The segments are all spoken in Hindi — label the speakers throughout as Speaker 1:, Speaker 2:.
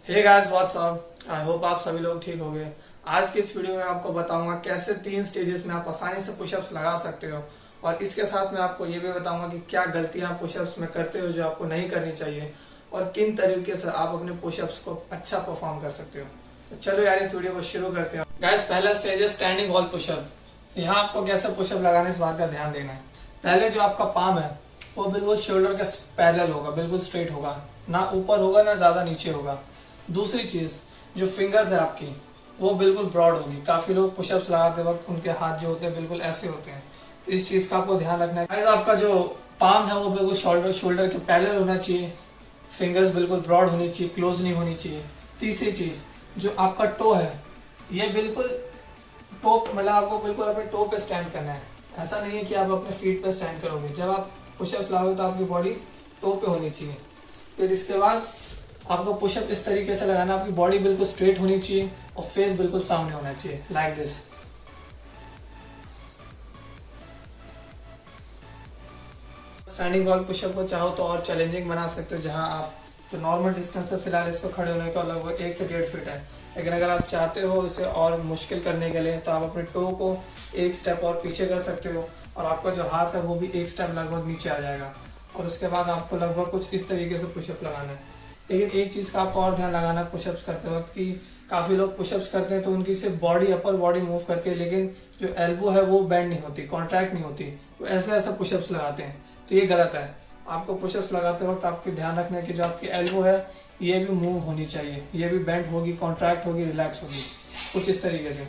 Speaker 1: Hey guys what's up. I hope आप सभी लोग ठीक होंगे। आज की इस वीडियो में आपको बताऊंगा कैसे 3 स्टेजेस में आप आसानी से पुशअप्स लगा सकते हो, और इसके साथ मैं आपको ये भी बताऊंगा कि क्या गलतियां आप पुशअप्स में करते हो जो आपको नहीं करनी चाहिए, और किन तरीके से आप अपने पुशअप्स को अच्छा परफॉर्म कर सकते हो। तो चलो यार इस वीडियो को शुरू करते हैं। गाइस पहला स्टेज है स्टैंडिंग वॉल पुशअप। यहाँ आपको कैसे पुशअप लगाने इस बात का ध्यान देना है। पहले जो आपका पाम है वो बिल्कुल शोल्डर के पैरेलल होगा, बिल्कुल स्ट्रेट होगा, ना ऊपर होगा ना ज्यादा नीचे होगा। दूसरी चीज, जो फिंगर्स है आपकी वो बिल्कुल ब्रॉड होगी। काफी लोग पुशअप्स लगाते वक्त उनके हाथ जो होते हैं बिल्कुल ऐसे होते हैं, तो इस चीज का आपको ध्यान रखना है। गाइस आपका जो पाम है वो बिल्कुल शोल्डर के पैरेलल होना चाहिए। फिंगर्स बिल्कुल ब्रॉड होनी चाहिए, क्लोज नहीं होनी चाहिए। तीसरी चीज, जो आपका टो है ये बिल्कुल टो, मतलब आपको बिल्कुल अपने टो पे स्टैंड करना है। ऐसा नहीं है कि आप अपने फीट पे स्टैंड करोगे। जब आप पुशअप्स लगाओगे तो आपकी बॉडी टो पे होनी चाहिए। फिर इसके बाद आपको पुशअप इस तरीके से लगाना, आपकी बॉडी बिल्कुल स्ट्रेट होनी चाहिए और फेस बिल्कुल सामने होना चाहिए, like this. Standing wall pushup को चाहो तो और चैलेंजिंग बना सकते हो, जहां आप तो नॉर्मल डिस्टेंस से फिलहाल इसको खड़े होने का लगभग 1 से 1.5 फीट है, लेकिन अगर आप चाहते हो इसे और मुश्किल करने के लिए तो आप अपने टो को एक स्टेप और पीछे कर सकते हो, और आपका जो हाथ है वो भी एक स्टेप लगभग नीचे आ जाएगा, और उसके बाद आपको लगभग कुछ इस तरीके से पुशअप लगाना है। लेकिन एक चीज का आपको और ध्यान लगाना है पुशअप्स करते वक्त कि काफी लोग पुशअप्स करते हैं तो उनकी सिर्फ बॉडी, अपर बॉडी मूव करती है, लेकिन जो एल्बो है वो बेंड नहीं होती, कॉन्ट्रैक्ट नहीं होती, वो ऐसा ऐसा पुशअप्स लगाते हैं, तो ये गलत है। आपको पुशअप्स लगाते वक्त आपको ध्यान रखना है कि जो आपकी एल्बो है ये भी मूव होनी चाहिए, ये भी बेंड होगी, कॉन्ट्रैक्ट होगी, रिलैक्स होगी, कुछ इस तरीके से।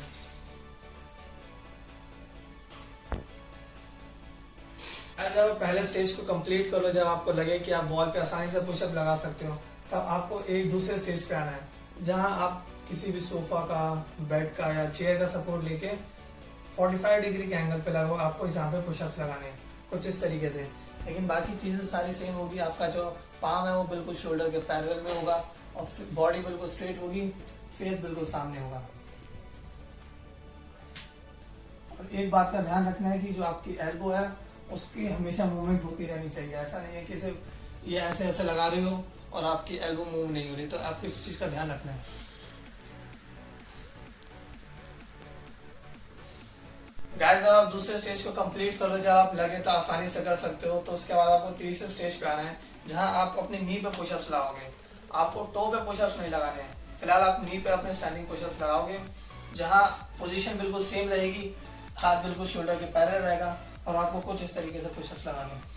Speaker 1: जब आप पहले स्टेज को कंप्लीट करो, जब आपको लगे कि आप वॉल पे आसानी से पुशअप लगा सकते हो, तब आपको एक दूसरे स्टेज पे आना है, जहां आप किसी भी सोफा का, बेड का या चेयर का सपोर्ट लेके 45 डिग्री के एंगल पे लगभग आपको यहाँ पे पुशअप्स लगाने हैं, कुछ इस तरीके से। लेकिन बाकी चीजें सारी सेम होगी। आपका जो पाम है वो बिल्कुल शोल्डर के पैरेलल में होगा, और बॉडी बिल्कुल स्ट्रेट होगी, फेस बिल्कुल सामने होगा। और एक बात का ध्यान रखना है कि जो आपकी एल्बो है उसकी हमेशा मूवमेंट होती रहनी चाहिए। ऐसा नहीं है कि सिर्फ ये ऐसे ऐसे लगा रहे हो और आपकी एल्बो मूव नहीं हो रही, तो आपको इस चीज का ध्यान रखना है। गाइस जब आप दूसरे स्टेज को कंप्लीट करो, जब आप लगे तो आसानी से कर सकते हो, तो उसके बाद आपको तीसरे स्टेज पे आना है, जहां आप अपने नी पे पुशअप्स लगाओगे। आपको टो पे पुशअप्स नहीं लगाने हैं, फिलहाल आप नी पे अपने स्टैंडिंग पुशअप्स लगाओगे, जहां पोजीशन बिल्कुल सेम रहेगी, हाथ बिल्कुल शोल्डर के पैरेलल रहेगा, और आपको कुछ इस तरीके से पुशअप्स लगाने हैं।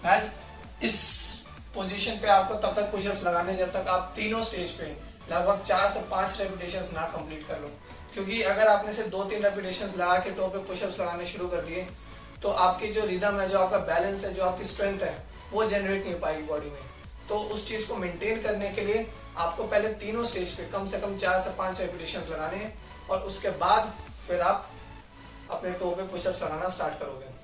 Speaker 1: गाइस इस पोजीशन पे आपको तब तक पुशअप्स लगाने जब तक आप तीनों स्टेज पे लगभग 4 से 5 रेपिटेशंस ना कंप्लीट कर लो, क्योंकि अगर आपने से 2-3 रेपिटेशंस लगा के टो पे पुशअप्स लगाने शुरू कर दिए तो आपकी जो रिदम है, जो आपका बैलेंस है, जो आपकी स्ट्रेंथ है वो जनरेट नहीं हो पाएगी बॉडी में। तो उस चीज को मेंटेन करने के लिए आपको पहले तीनों स्टेज पे कम से कम 4 से 5 रेपिटेशंस लगाने हैं, और उसके बाद फिर आप अपने टो पे पुशअप्स लगाना स्टार्ट करोगे।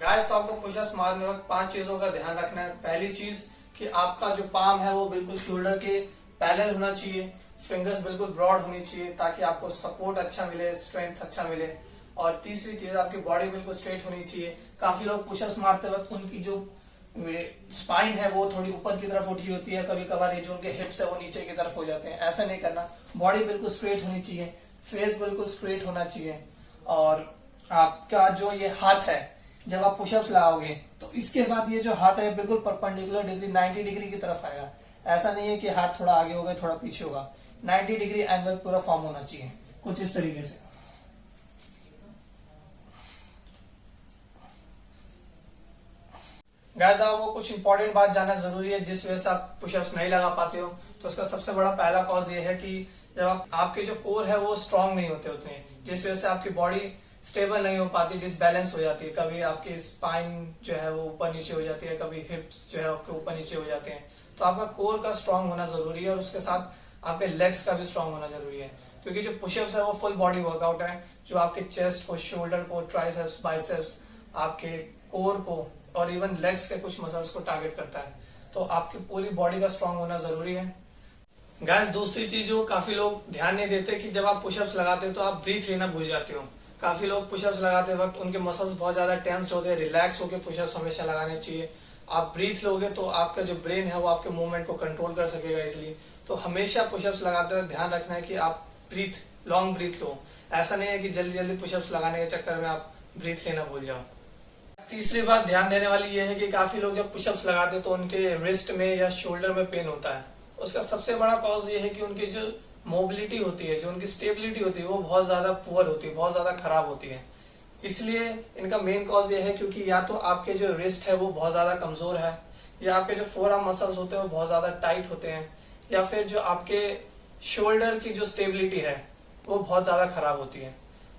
Speaker 1: गाइस तो आपको पुशअप्स मारने वक्त 5 चीजों का ध्यान रखना है। पहली चीज कि आपका जो पाम है वो बिल्कुल शोल्डर के पैरेलल होना चाहिए, फिंगर्स बिल्कुल ब्रॉड होनी चाहिए ताकि आपको सपोर्ट अच्छा मिले, स्ट्रेंथ अच्छा मिले। और तीसरी चीज, आपकी बॉडी बिल्कुल स्ट्रेट होनी चाहिए। काफी लोग पुशअप्स मारते वक्त उनकी जो स्पाइन है वो थोड़ी ऊपर की तरफ उठी होती है, कभी कभार ये जो उनके हिप्स है वो नीचे की तरफ हो जाते हैं। ऐसा नहीं करना, बॉडी बिल्कुल स्ट्रेट होनी चाहिए, फेस बिल्कुल स्ट्रेट होना चाहिए। और आपका जो ये हाथ है, जब आप पुशअप्स लगाओगे तो इसके बाद ये जो हाथ है बिल्कुल परपेंडिकुलर डिग्री 90 डिग्री की तरफ आएगा। ऐसा नहीं है कि हाथ थोड़ा आगे होगा थोड़ा पीछे होगा, 90 डिग्री एंगल पूरा फॉर्म होना चाहिए, कुछ इस तरीके से। गाइस आपको कुछ इंपॉर्टेंट बात जानना जरूरी है जिस वजह से आप पुशअप्स नहीं लगा पाते हो। तो उसका सबसे बड़ा पहला कॉज ये है कि जब आपके जो कोर है वो स्ट्रांग नहीं होते उतने, जिस वजह से आपकी बॉडी स्टेबल नहीं हो पाती, डिसबैलेंस हो जाती है। कभी आपकी स्पाइन जो है वो ऊपर नीचे हो जाती है, कभी हिप्स जो है आपके ऊपर नीचे हो जाते हैं। तो आपका कोर का स्ट्रांग होना जरूरी है, और उसके साथ आपके लेग्स का भी स्ट्रांग होना जरूरी है, क्योंकि जो पुशअप्स है वो फुल बॉडी वर्कआउट है, जो आपके चेस्ट को, शोल्डर को, ट्राइसेप्स, बाइसेप्स, आपके कोर को और इवन लेग्स के कुछ मसल्स को टारगेट करता है। तो आपकी पूरी बॉडी का स्ट्रांग होना जरूरी है। गाइस दूसरी चीज जो काफी लोग ध्यान नहीं देते कि जब आप पुशअप्स लगाते हो तो आप ब्रीथ लेना भूल जाते हो। काफी लोग पुशअप्स लगाते वक्त उनके मसल्स बहुत ज्यादा टेंस्ड होते हैं, रिलैक्स होकर पुशअप्स हमेशा लगाने चाहिए। आप ब्रीथ लोगे तो आपका जो ब्रेन है वो आपके मूवमेंट को कंट्रोल कर सकेगा इसलिए। तो हमेशा पुशअप्स लगाते वक्त ध्यान रखना है कि आप लॉन्ग ब्रीथ लो। ऐसा नहीं है कि जल्दी जल्दी पुशअप्स लगाने के चक्कर में आप ब्रीथ लेना भूल जाओ। तीसरी बात ध्यान देने वाली ये है कि काफी लोग जब पुशअप्स लगाते हैं तो उनके रिस्ट में या शोल्डर में पेन होता है। उसका सबसे बड़ा कॉज ये है कि उनकी जो मोबिलिटी होती है, जो उनकी स्टेबिलिटी होती है वो बहुत ज्यादा पुअर होती है, बहुत ज्यादा खराब होती है। इसलिए इनका मेन कॉज ये है क्योंकि या तो आपके जो रिस्ट है वो बहुत ज्यादा कमजोर है, या आपके जो फोरआर्म मसल्स होते हैं वो बहुत ज्यादा टाइट होते हैं, या फिर जो आपके शोल्डर की जो स्टेबिलिटी है वो बहुत ज्यादा खराब होती है।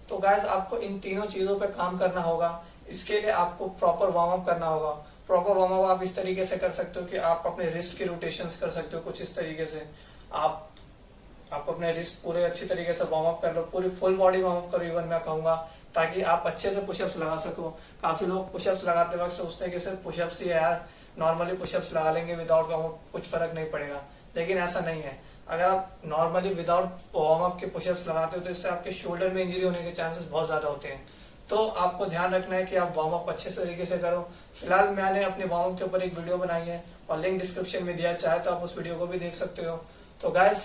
Speaker 1: तो गाइस आपको इन तीनों चीजों पे काम करना होगा। इसके लिए आपको प्रॉपर वार्म अप करना होगा। प्रॉपर वार्म अप आप इस तरीके से कर सकते हो कि आप अपने रिस्ट की रोटेशंस कर सकते हो कुछ इस तरीके से। आप अपने रिस्ट पूरे अच्छी तरीके से वार्म अप कर लो, पूरी फुल बॉडी वार्म अप करो इवन मैं कहूंगा, ताकि आप अच्छे से पुशअप्स लगा सको। काफी लोग पुशअप्स लगाते वक्त सोचते हैं कि सिर्फ पुशअप्स ही है यार, नॉर्मली पुशअप्स लगा लेंगे विदाउट वार्म अप कुछ फर्क नहीं पड़ेगा, लेकिन ऐसा नहीं है। अगर आप नॉर्मली विदाउट वार्म अप के पुशअप्स लगाते हो तो इससे आपके शोल्डर में इंजरी होने के चांसेस बहुत ज्यादा होते हैं। तो आपको ध्यान रखना है कि आप वार्म अप अच्छे तरीके से करो। फिलहाल मैंने अपने वार्म अप के ऊपर एक वीडियो बनाई है और लिंक डिस्क्रिप्शन में दिया, चाहे तो आप उस वीडियो को भी देख सकते हो। तो गाइस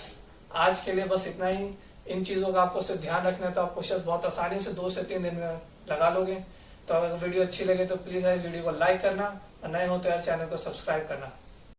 Speaker 1: आज के लिए बस इतना ही। इन चीजों का आपको सिर्फ ध्यान रखना है तो आप पुशअप बहुत आसानी से 2 से 3 दिन में लगा लोगे। तो अगर वीडियो अच्छी लगे तो प्लीज इस वीडियो को लाइक करना और नए हो तो यार चैनल को सब्सक्राइब करना।